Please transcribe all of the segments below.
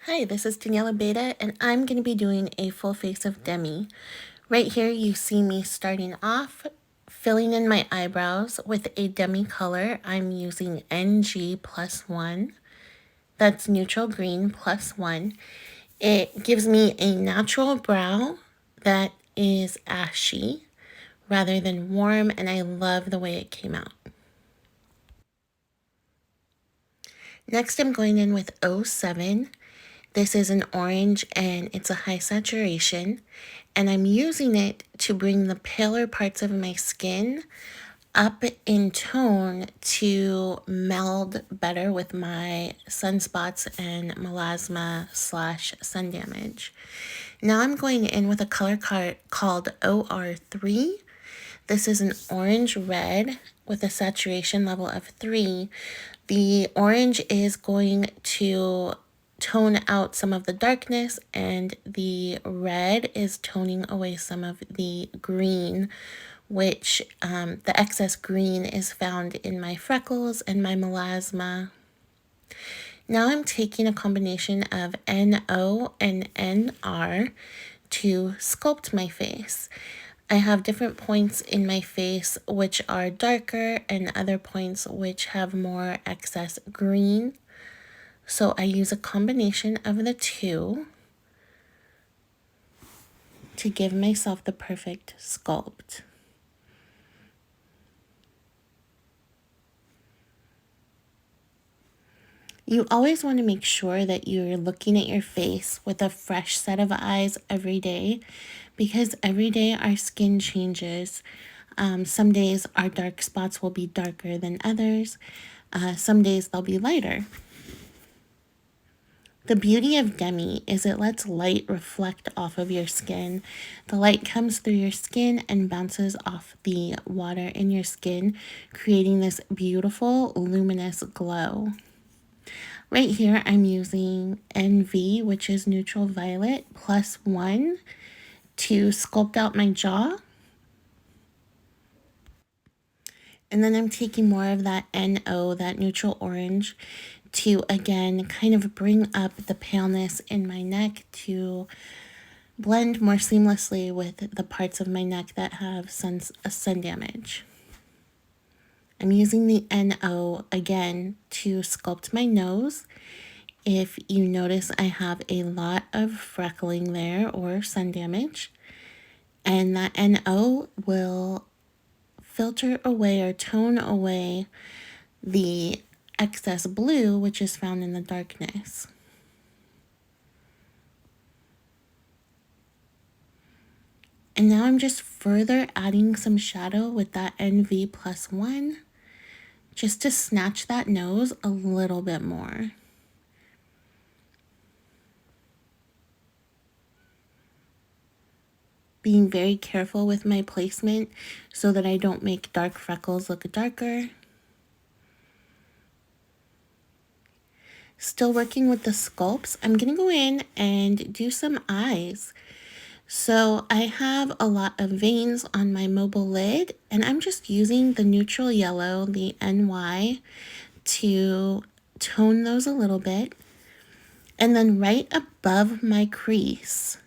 Hi, this is Daniela Beta, and I'm going to be doing a full face of Demi. Right here, you see me starting off, filling in my eyebrows with a Demi color. I'm using NG plus 1. That's neutral green plus 1. It gives me a natural brow that is ashy rather than warm, and I love the way it came out. Next, I'm going in with 07. This is an orange and it's a high saturation, and I'm using it to bring the paler parts of my skin up in tone to meld better with my sunspots and melasma slash sun damage. Now I'm going in with a color card called OR3. This is an orange red with a saturation level of 3. The orange is going to tone out some of the darkness, and the red is toning away some of the green, which the excess green is found in my freckles and my melasma. Now I'm taking a combination of NO and NR to sculpt my face. I have different points in my face which are darker and other points which have more excess green. So I use a combination of the two to give myself the perfect sculpt. You always want to make sure that you're looking at your face with a fresh set of eyes every day, because every day our skin changes. Some days our dark spots will be darker than others. Some days they'll be lighter. The beauty of Demi is it lets light reflect off of your skin. The light comes through your skin and bounces off the water in your skin, creating this beautiful luminous glow. Right here, I'm using NV, which is neutral violet, plus 1 to sculpt out my jaw. And then I'm taking more of that NO, that neutral orange, to again kind of bring up the paleness in my neck to blend more seamlessly with the parts of my neck that have sun damage. I'm using the NO again to sculpt my nose. If you notice, I have a lot of freckling there or sun damage, and that NO will filter away or tone away the excess blue which is found in the darkness. And now I'm just further adding some shadow with that NV plus 1 just to snatch that nose a little bit more. Being very careful with my placement so that I don't make dark freckles look darker. Still working with the sculpts, I'm going to go in and do some eyes. So I have a lot of veins on my mobile lid, and I'm just using the neutral yellow, the NY, to tone those a little bit. And then right above my crease,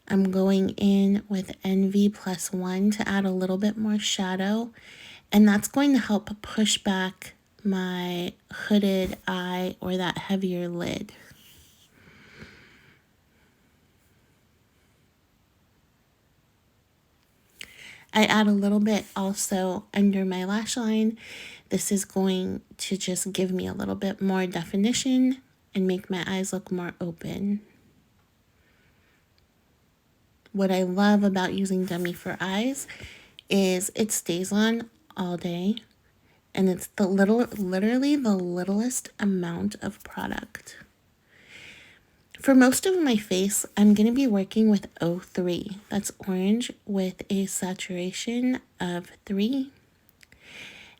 I'm going in with NV plus 1 to add a little bit more shadow, and that's going to help push back my hooded eye or that heavier lid. I add a little bit also under my lash line. This is going to just give me a little bit more definition and make my eyes look more open. What I love about using Demi for eyes is it stays on all day, and it's literally the littlest amount of product. For most of my face, I'm going to be working with 03. That's orange with a saturation of 3.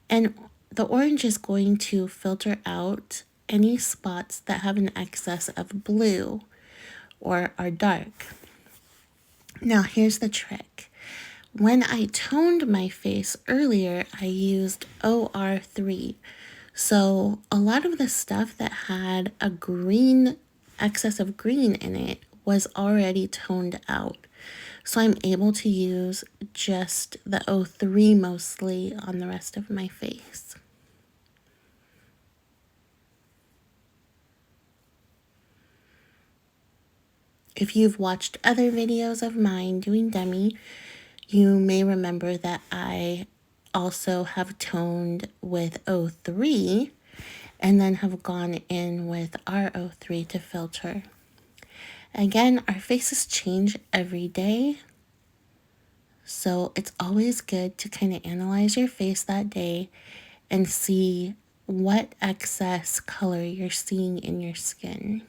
And the orange is going to filter out any spots that have an excess of blue or are dark. Now, here's the trick. When I toned my face earlier, I used OR3. So a lot of the stuff that had a green excess of green in it was already toned out. So I'm able to use just the 03 mostly on the rest of my face. If you've watched other videos of mine doing Demi, you may remember that I also have toned with 03 and then have gone in with R03 to filter. Again, our faces change every day, so it's always good to kind of analyze your face that day and see what excess color you're seeing in your skin.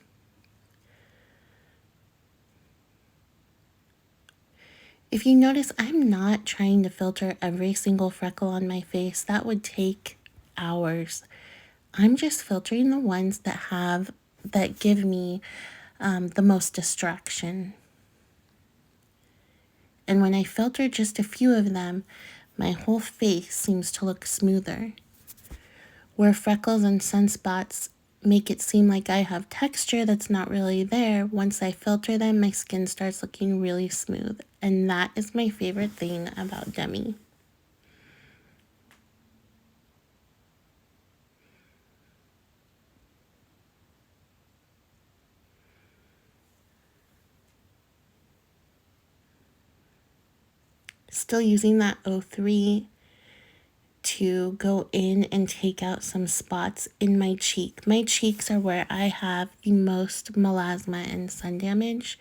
If you notice, I'm not trying to filter every single freckle on my face. That would take hours. I'm just filtering the ones that give me the most distraction. And when I filter just a few of them, my whole face seems to look smoother. Where freckles and sunspots make it seem like I have texture that's not really there, once I filter them, my skin starts looking really smooth. And that is my favorite thing about Demi. Still using that 03 to go in and take out some spots in my cheek. My cheeks are where I have the most melasma and sun damage.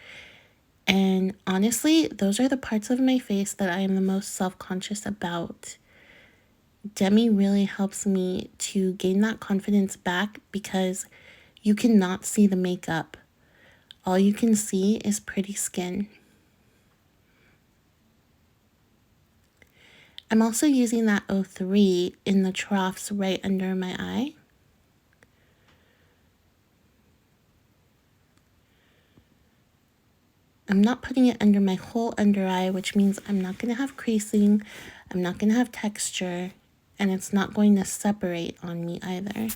And honestly, those are the parts of my face that I am the most self-conscious about. Demi really helps me to gain that confidence back because you cannot see the makeup. All you can see is pretty skin. I'm also using that 03 in the troughs right under my eye. I'm not putting it under my whole under eye, which means I'm not going to have creasing, I'm not going to have texture, and it's not going to separate on me either.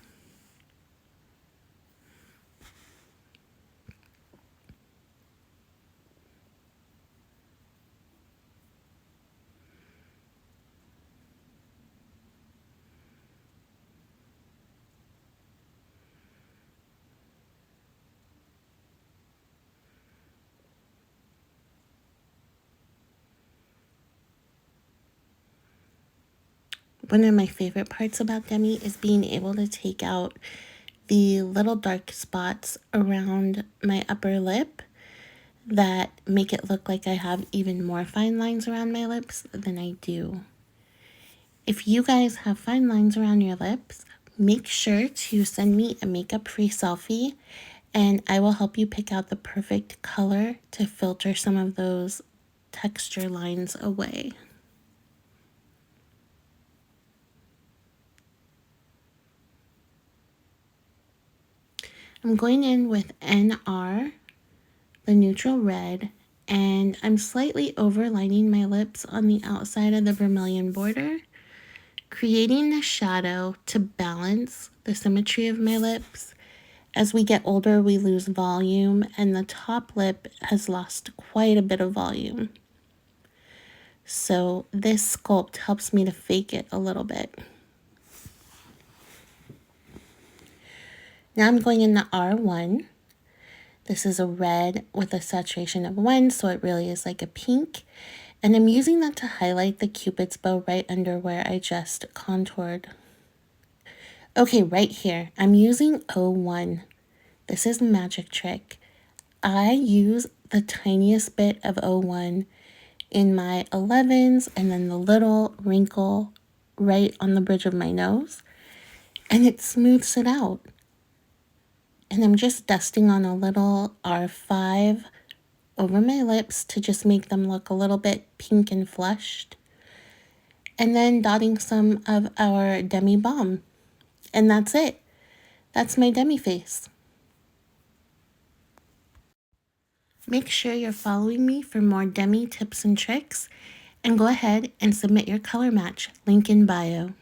One of my favorite parts about Demi is being able to take out the little dark spots around my upper lip that make it look like I have even more fine lines around my lips than I do. If you guys have fine lines around your lips, make sure to send me a makeup-free selfie and I will help you pick out the perfect color to filter some of those texture lines away. I'm going in with NR, the neutral red, and I'm slightly overlining my lips on the outside of the vermilion border, creating a shadow to balance the symmetry of my lips. As we get older, we lose volume, and the top lip has lost quite a bit of volume. So this sculpt helps me to fake it a little bit. Now I'm going into R1. This is a red with a saturation of 1, so it really is like a pink. And I'm using that to highlight the Cupid's bow right under where I just contoured. Okay, right here, I'm using 01. This is a magic trick. I use the tiniest bit of 01 in my 11s and then the little wrinkle right on the bridge of my nose, and it smooths it out. And I'm just dusting on a little R5 over my lips to just make them look a little bit pink and flushed. And then dotting some of our Demi Balm. And that's it. That's my Demi face. Make sure you're following me for more Demi tips and tricks. And go ahead and submit your color match. Link in bio.